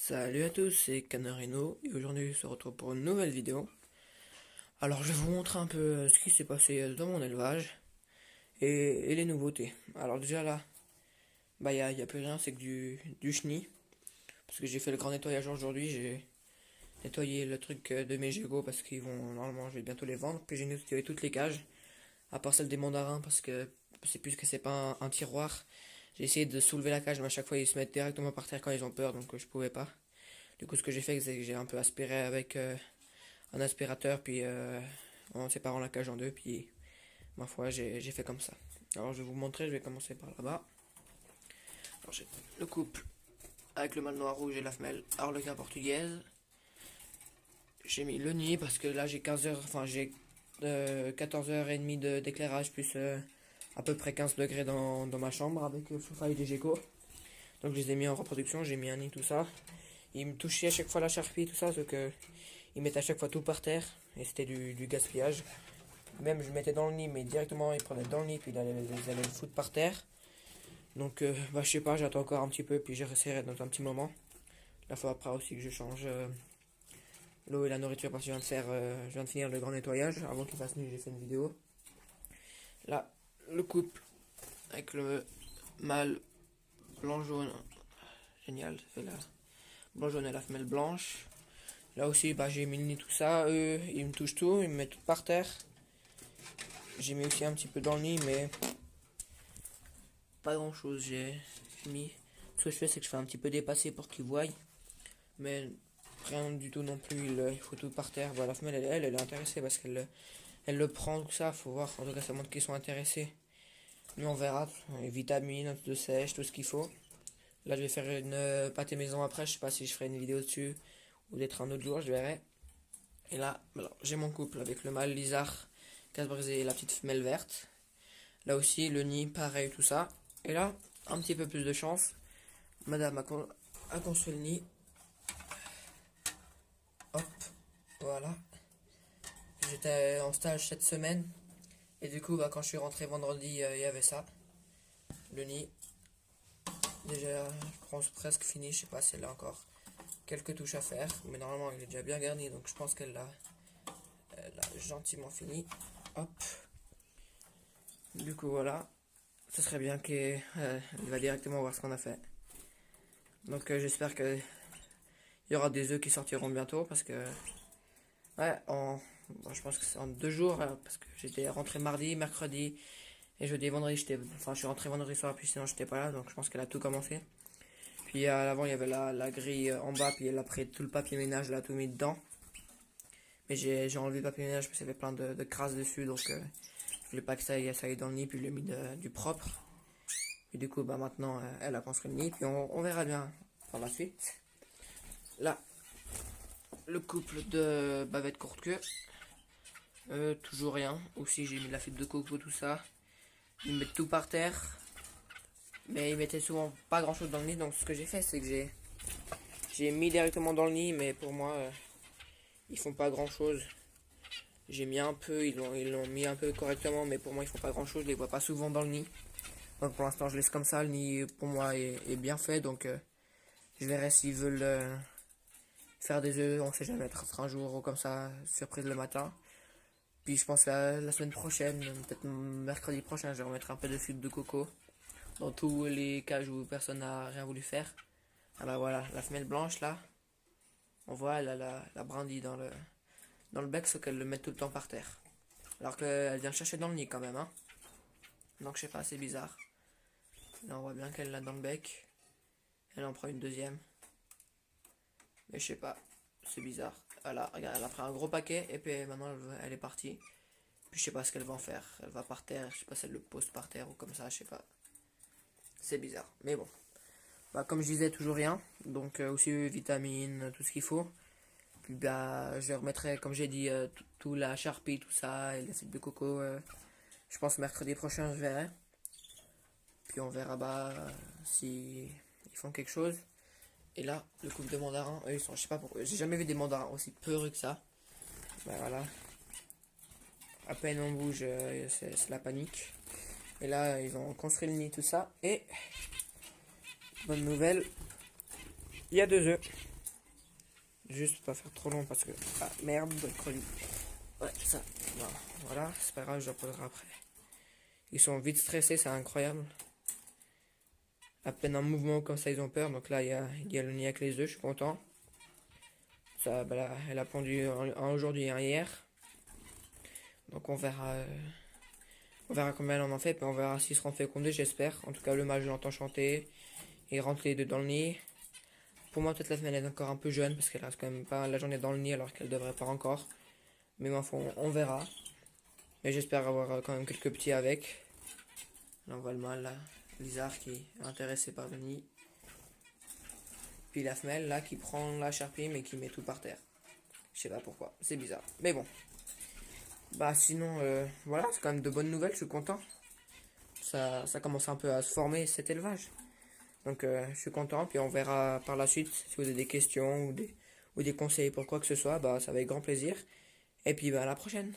Salut à tous, c'est Canarino et aujourd'hui on se retrouve pour une nouvelle vidéo. Alors je vais vous montrer un peu ce qui s'est passé dans mon élevage et les nouveautés. Alors déjà là, y a plus rien, c'est que du chenil. Parce que j'ai fait le grand nettoyage aujourd'hui, j'ai nettoyé le truc de mes gigots parce qu'ils vont, normalement je vais bientôt les vendre. Puis j'ai nettoyé toutes les cages, à part celle des mandarins parce que c'est plus que c'est pas un tiroir. J'ai essayé de soulever la cage mais à chaque fois ils se mettent directement par terre quand ils ont peur donc je pouvais pas. Du coup, ce que j'ai fait, c'est que j'ai un peu aspiré avec un aspirateur, puis en séparant la cage en deux, puis ma foi, j'ai fait comme ça. Alors, je vais vous montrer, je vais commencer par là-bas. Alors, j'ai le couple avec le mâle noir rouge et la femelle Arlequin portugaise. J'ai mis le nid parce que là, j'ai 15 heures, enfin, j'ai 14h30 d'éclairage, plus à peu près 15 degrés dans ma chambre avec le chauffage des geckos. Donc, je les ai mis en reproduction, j'ai mis un nid, tout ça. Ils me touchaient à chaque fois la charpie, tout ça, sauf que ils mettaient à chaque fois tout par terre, et c'était du gaspillage. Même je mettais dans le nid, mais directement ils prenaient dans le nid, puis ils allaient le foutre par terre. Donc je sais pas, j'attends encore un petit peu, puis je réessayerai dans un petit moment. La fois après aussi que je change l'eau et la nourriture parce que je viens de finir le grand nettoyage. Avant qu'il fasse nuit, j'ai fait une vidéo. Là, le couple avec le mâle blanc-jaune. Génial, ça fait la blanc-jaune et la femelle blanche. Là aussi, j'ai mis le nid, tout ça. Eux, ils me touchent tout, ils me mettent tout par terre. J'ai mis aussi un petit peu dans le nid, mais pas grand chose. J'ai mis. Ce que je fais, c'est que je fais un petit peu dépasser pour qu'ils voient. Mais rien du tout non plus. Il faut tout par terre. La femelle, elle est intéressée parce qu'elle le prend, tout ça. Faut voir. En tout cas, ça montre qu'ils sont intéressés. Nous, on verra. Les vitamines, de sèche, tout ce qu'il faut. Là, je vais faire une pâté maison après. Je sais pas si je ferai une vidéo dessus ou d'être un autre jour, je verrai. Et là, j'ai mon couple avec le mâle lisard, casse-brisé et la petite femelle verte. Là aussi, le nid, pareil, tout ça. Et là, un petit peu plus de chance. Madame a construit le nid. Hop, voilà. J'étais en stage cette semaine. Et du coup, quand je suis rentré vendredi, il y avait ça. Le nid. Déjà, je pense presque fini. Je sais pas si elle a encore quelques touches à faire. Mais normalement, il est déjà bien garni. Donc, je pense qu'elle l'a gentiment fini. Hop. Du coup, voilà. Ce serait bien qu'il va directement voir ce qu'on a fait. Donc, j'espère qu'il y aura des œufs qui sortiront bientôt. Parce que, ouais, je pense que c'est en 2 jours. Parce que j'étais rentré mardi, mercredi et jeudi et vendredi. Je suis rentré vendredi soir, puis sinon, j'étais pas là. Donc, je pense qu'elle a tout commencé. Puis, à l'avant, il y avait la grille en bas. Puis, elle a pris tout le papier ménage, elle a tout mis dedans. Mais j'ai enlevé le papier ménage parce qu'il y avait plein de crasse dessus. Donc, je voulais pas que ça aille dans le nid. Puis, je l'ai mis du propre. Et du coup, maintenant, elle a construit le nid. Puis, on verra bien par la suite. Là, le couple de bavettes courte queue. Toujours rien. Aussi, j'ai mis de la fibre de coco, tout ça. Ils mettent tout par terre. Mais ils mettaient souvent pas grand chose dans le nid. Donc, ce que j'ai fait, c'est que j'ai mis directement dans le nid. Mais pour moi, ils font pas grand chose. J'ai mis un peu, ils l'ont mis un peu correctement. Mais pour moi, ils font pas grand chose. Je les vois pas souvent dans le nid. Donc, pour l'instant, je laisse comme ça. Le nid, pour moi, est bien fait. Donc, je verrai s'ils veulent faire des œufs, on sait jamais, peut-être un jour ou comme ça, surprise le matin. Puis je pense la semaine prochaine, peut-être mercredi prochain, je vais remettre un peu de fibre de coco dans tous les cages où personne n'a rien voulu faire. Ah bah voilà, la femelle blanche là, on voit elle a la brindille dans le bec, sauf qu'elle le met tout le temps par terre. Alors qu'elle vient chercher dans le nid quand même, hein. Donc je sais pas, c'est bizarre. Là on voit bien qu'elle l'a dans le bec. Elle en prend une deuxième. Mais je sais pas, c'est bizarre. Voilà, regarde, elle a pris un gros paquet et puis maintenant elle est partie. Puis je sais pas ce qu'elle va en faire. Elle va par terre, je sais pas si elle le pose par terre ou comme ça, je sais pas. C'est bizarre, mais bon. Comme je disais, toujours rien. Donc aussi vitamines, tout ce qu'il faut. Puis je remettrai, comme j'ai dit, tout la charpie, tout ça, et l'acide de coco. Je pense mercredi prochain, je verrai. Puis on verra si ils font quelque chose. Et là, le couple de mandarins, eux, ils sont, je sais pas pourquoi, j'ai jamais vu des mandarins aussi peureux que ça. Voilà. À peine on bouge, c'est la panique. Et là, ils ont construit le nid, tout ça. Et, bonne nouvelle, il y a 2 œufs. Juste pas faire trop long parce que... Ah merde, colis. Ouais, ça. Bon, voilà, c'est pas grave, je le reposerai après. Ils sont vite stressés, c'est incroyable. À peine un mouvement comme ça, ils ont peur. Donc là, il y a le nid avec les œufs, je suis content. Ça, bah là, elle a pondu un aujourd'hui et un hier. Donc on verra combien elle en fait, puis on verra s'ils seront fécondés, j'espère. En tout cas, le mâle, je l'entends chanter. Il rentre les deux dans le nid. Pour moi, peut-être la femelle est encore un peu jeune, parce qu'elle reste quand même pas la journée dans le nid, alors qu'elle devrait pas encore. Mais enfin, on verra. Mais j'espère avoir quand même quelques petits avec. Là, on voit le mâle, là, Lizard, qui est intéressé par le nid. Puis la femelle, là, qui prend la charpie, mais qui met tout par terre. Je sais pas pourquoi, c'est bizarre. Mais bon. Bah sinon, voilà, c'est quand même de bonnes nouvelles, je suis content. Ça commence un peu à se former, cet élevage. Donc je suis content, puis on verra par la suite si vous avez des questions ou des conseils pour quoi que ce soit, bah ça va avec grand plaisir. Et puis bah à la prochaine.